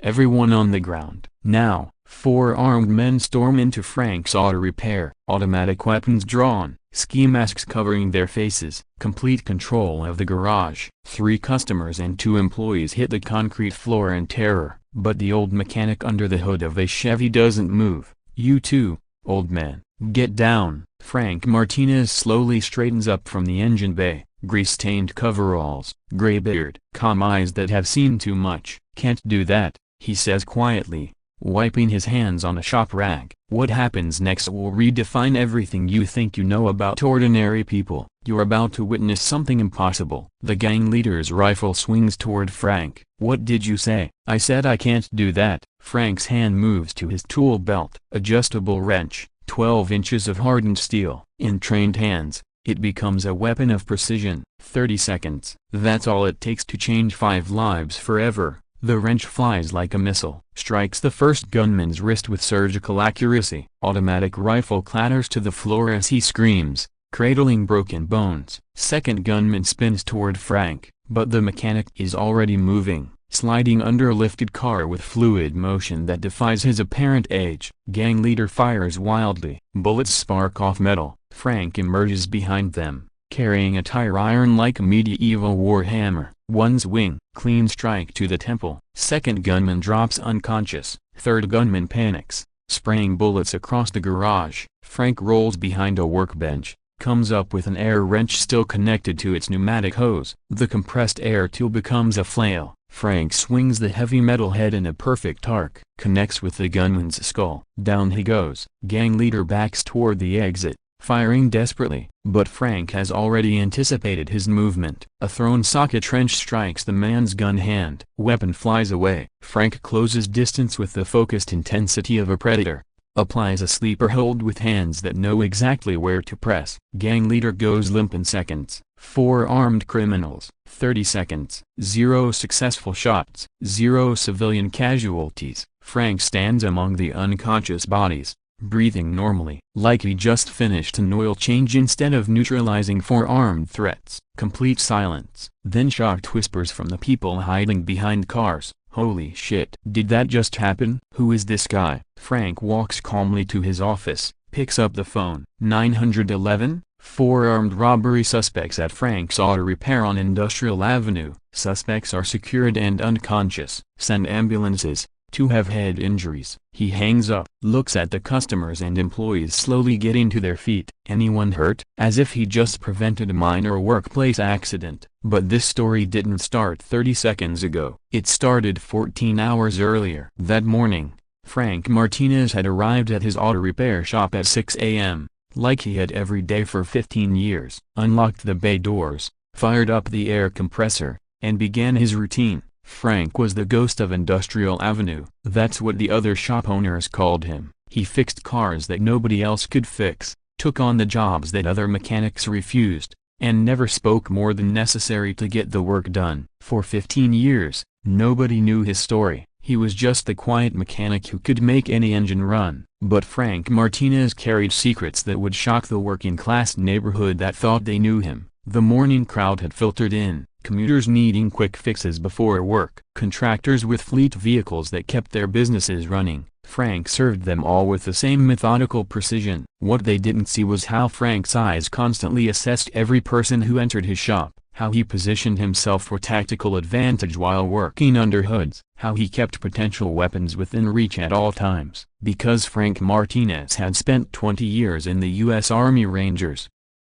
everyone on the ground. Now, four armed men storm into Frank's auto repair, automatic weapons drawn, ski masks covering their faces, complete control of the garage. Three customers and two employees hit the concrete floor in terror, but the old mechanic under the hood of a Chevy doesn't move. "You too, old man, get down." Frank Martinez slowly straightens up from the engine bay, grease-stained coveralls, gray beard, calm eyes that have seen too much. "Can't do that," he says quietly, wiping his hands on a shop rag. "What happens next will redefine everything you think you know about ordinary people. You're about to witness something impossible." The gang leader's rifle swings toward Frank. "What did you say?" "I said I can't do that." Frank's hand moves to his tool belt. Adjustable wrench, 12 inches of hardened steel. In trained hands, it becomes a weapon of precision. 30 seconds. That's all it takes to change 5 lives forever. The wrench flies like a missile, strikes the first gunman's wrist with surgical accuracy. Automatic rifle clatters to the floor as he screams, cradling broken bones. Second gunman spins toward Frank, but the mechanic is already moving, sliding under a lifted car with fluid motion that defies his apparent age. Gang leader fires wildly. Bullets spark off metal. Frank emerges behind them, carrying a tire iron like a medieval war hammer. One swing, clean strike to the temple. Second gunman drops unconscious. Third gunman panics, spraying bullets across the garage. Frank rolls behind a workbench, comes up with an air wrench still connected to its pneumatic hose. The compressed air tool becomes a flail. Frank swings the heavy metal head in a perfect arc, connects with the gunman's skull. Down he goes. Gang leader backs toward the exit, firing desperately, but Frank has already anticipated his movement. A thrown socket wrench strikes the man's gun hand. Weapon flies away. Frank closes distance with the focused intensity of a predator, applies a sleeper hold with hands that know exactly where to press. Gang leader goes limp in seconds. 4 armed criminals, 30 seconds. 0 successful shots, 0 civilian casualties. Frank stands among the unconscious bodies, breathing normally, like he just finished an oil change instead of neutralizing 4 armed threats. Complete silence. Then shocked whispers from the people hiding behind cars. "Holy shit. Did that just happen? Who is this guy?" Frank walks calmly to his office, picks up the phone. 911? 4 armed robbery suspects at Frank's Auto Repair on Industrial Avenue. Suspects are secured and unconscious. Send ambulances. 2 have head injuries. He hangs up, looks at the customers and employees slowly getting to their feet. "Anyone hurt?" As if he just prevented a minor workplace accident. But this story didn't start 30 seconds ago. It started 14 hours earlier. That morning, Frank Martinez had arrived at his auto repair shop at 6 a.m., like he had every day for 15 years. Unlocked the bay doors, fired up the air compressor, and began his routine. Frank was the ghost of Industrial Avenue. That's what the other shop owners called him. He fixed cars that nobody else could fix, took on the jobs that other mechanics refused, and never spoke more than necessary to get the work done. For 15 years, nobody knew his story. He was just the quiet mechanic who could make any engine run. But Frank Martinez carried secrets that would shock the working-class neighborhood that thought they knew him. The morning crowd had filtered in, commuters needing quick fixes before work, contractors with fleet vehicles that kept their businesses running. Frank served them all with the same methodical precision. What they didn't see was how Frank's eyes constantly assessed every person who entered his shop, how he positioned himself for tactical advantage while working under hoods, how he kept potential weapons within reach at all times. Because Frank Martinez had spent 20 years in the U.S. Army Rangers,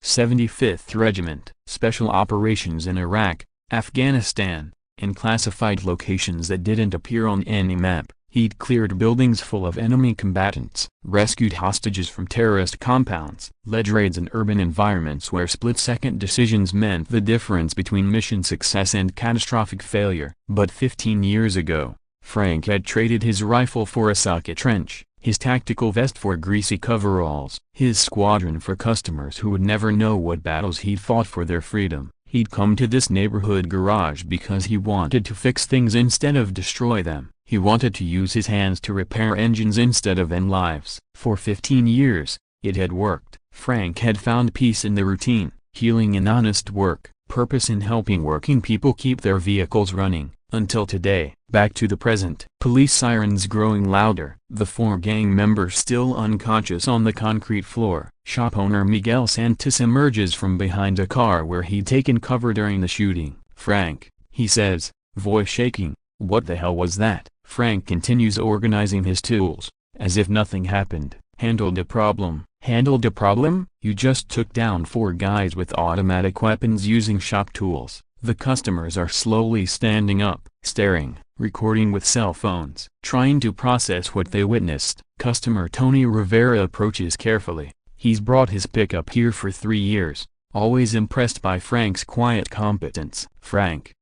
75th Regiment, Special Operations in Iraq, Afghanistan, in classified locations that didn't appear on any map. He'd cleared buildings full of enemy combatants, rescued hostages from terrorist compounds, led raids in urban environments where split-second decisions meant the difference between mission success and catastrophic failure. But 15 years ago, Frank had traded his rifle for a socket wrench, his tactical vest for greasy coveralls, his squadron for customers who would never know what battles he'd fought for their freedom. He'd come to this neighborhood garage because he wanted to fix things instead of destroy them. He wanted to use his hands to repair engines instead of end lives. For 15 years, it had worked. Frank had found peace in the routine, healing in honest work, purpose in helping working people keep their vehicles running. Until today. Back to the present. Police sirens growing louder. The 4 gang members still unconscious on the concrete floor. Shop owner Miguel Santos emerges from behind a car where he'd taken cover during the shooting. "Frank," he says, voice shaking, "what the hell was that?" Frank continues organizing his tools, as if nothing happened. "Handled a problem." "Handled a problem? You just took down 4 guys with automatic weapons using shop tools." The customers are slowly standing up, staring, recording with cell phones, trying to process what they witnessed. Customer Tony Rivera approaches carefully. He's brought his pickup here for 3 years, always impressed by Frank's quiet competence. "Frank,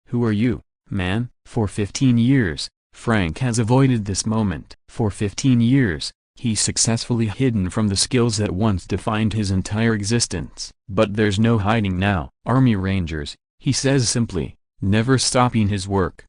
who are you, man?" For 15 years, Frank has avoided this moment. For 15 years, he's successfully hidden from the skills that once defined his entire existence. But there's no hiding now. "Army Rangers," he says simply, never stopping his work.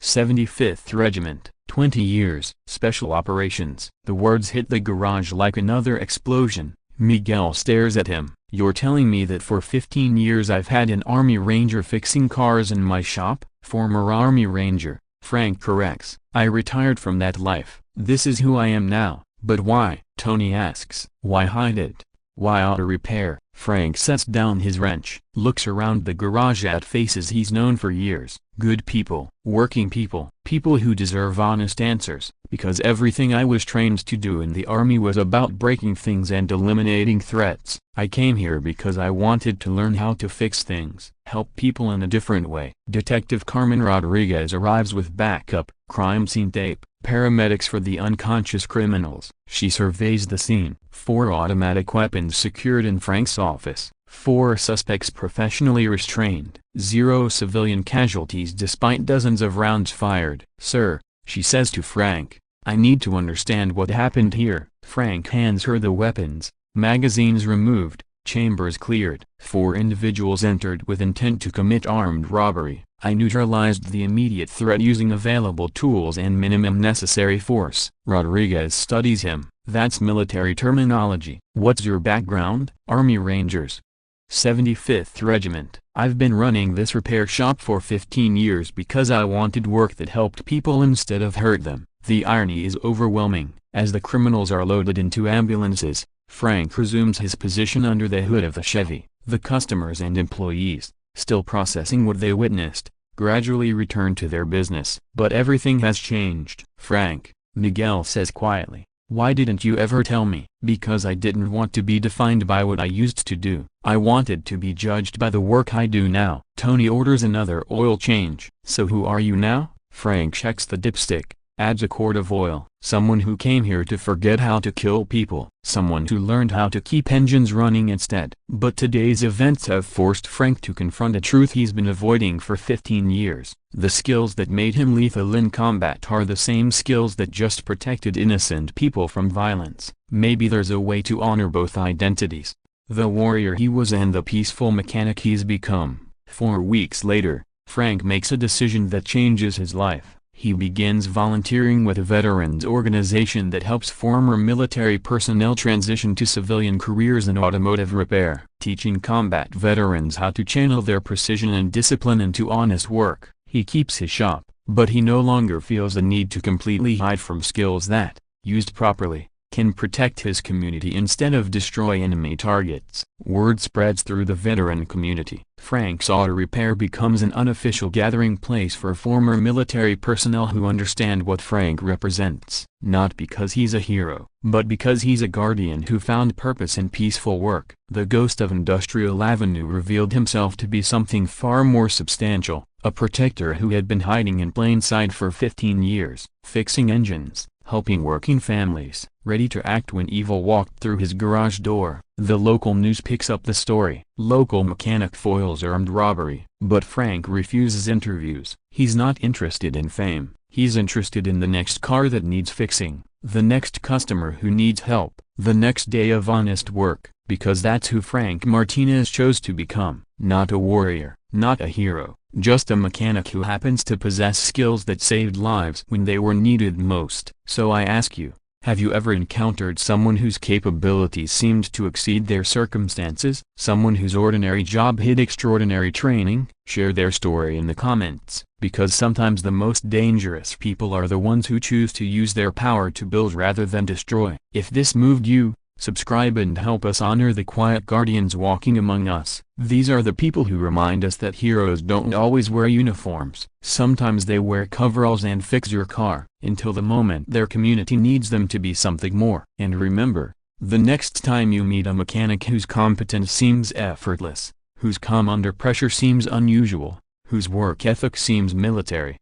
75th Regiment, 20 years. Special Operations. The words hit the garage like another explosion. Miguel stares at him. "You're telling me that for 15 years I've had an Army Ranger fixing cars in my shop?" "Former Army Ranger," Frank corrects. "I retired from that life. This is who I am now." "But why?" Tony asks. "Why hide it? Why auto repair?" Frank sets down his wrench, looks around the garage at faces he's known for years. Good people, working people, people who deserve honest answers. "Because everything I was trained to do in the army was about breaking things and eliminating threats. I came here because I wanted to learn how to fix things, help people in a different way." Detective Carmen Rodriguez arrives with backup, crime scene tape, paramedics for the unconscious criminals. She surveys the scene. 4 automatic weapons secured in Frank's office. 4 suspects professionally restrained. 0 civilian casualties despite dozens of rounds fired. "Sir," she says to Frank, "I need to understand what happened here." Frank hands her the weapons, magazines removed, chambers cleared. 4 individuals entered with intent to commit armed robbery. "I neutralized the immediate threat using available tools and minimum necessary force." Rodriguez studies him. "That's military terminology. What's your background?" "Army Rangers. 75th Regiment. I've been running this repair shop for 15 years because I wanted work that helped people instead of hurt them." The irony is overwhelming. As the criminals are loaded into ambulances, Frank resumes his position under the hood of the Chevy. The customers and employees, still processing what they witnessed, gradually return to their business. But everything has changed. "Frank," Miguel says quietly, "why didn't you ever tell me?" "Because I didn't want to be defined by what I used to do. I wanted to be judged by the work I do now." Tony orders another oil change. "So who are you now?" Frank checks the dipstick, adds a quart of oil. "Someone who came here to forget how to kill people. Someone who learned how to keep engines running instead." But today's events have forced Frank to confront a truth he's been avoiding for 15 years. The skills that made him lethal in combat are the same skills that just protected innocent people from violence. Maybe there's a way to honor both identities. The warrior he was and the peaceful mechanic he's become. 4 weeks later, Frank makes a decision that changes his life. He begins volunteering with a veterans organization that helps former military personnel transition to civilian careers in automotive repair, teaching combat veterans how to channel their precision and discipline into honest work. He keeps his shop, but he no longer feels the need to completely hide from skills that, used properly, can protect his community instead of destroy enemy targets. Word spreads through the veteran community. Frank's Auto Repair becomes an unofficial gathering place for former military personnel who understand what Frank represents. Not because he's a hero, but because he's a guardian who found purpose in peaceful work. The ghost of Industrial Avenue revealed himself to be something far more substantial, a protector who had been hiding in plain sight for 15 years, fixing engines, helping working families, ready to act when evil walked through his garage door. The local news picks up the story. Local mechanic foils armed robbery. But Frank refuses interviews. He's not interested in fame. He's interested in the next car that needs fixing, the next customer who needs help, the next day of honest work, because that's who Frank Martinez chose to become. Not a warrior, not a hero, just a mechanic who happens to possess skills that saved lives when they were needed most. So I ask you, Have you ever encountered someone whose capabilities seemed to exceed their circumstances? Someone whose ordinary job hid extraordinary training? Share their story in the comments, because sometimes the most dangerous people are the ones who choose to use their power to build rather than destroy. If this moved you, subscribe and help us honor the quiet guardians walking among us. These are the people who remind us that heroes don't always wear uniforms. Sometimes they wear coveralls and fix your car, until the moment their community needs them to be something more. And remember, the next time you meet a mechanic whose competence seems effortless, whose calm under pressure seems unusual, whose work ethic seems military,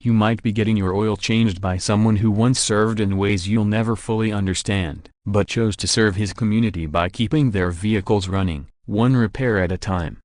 you might be getting your oil changed by someone who once served in ways you'll never fully understand, but chose to serve his community by keeping their vehicles running, one repair at a time.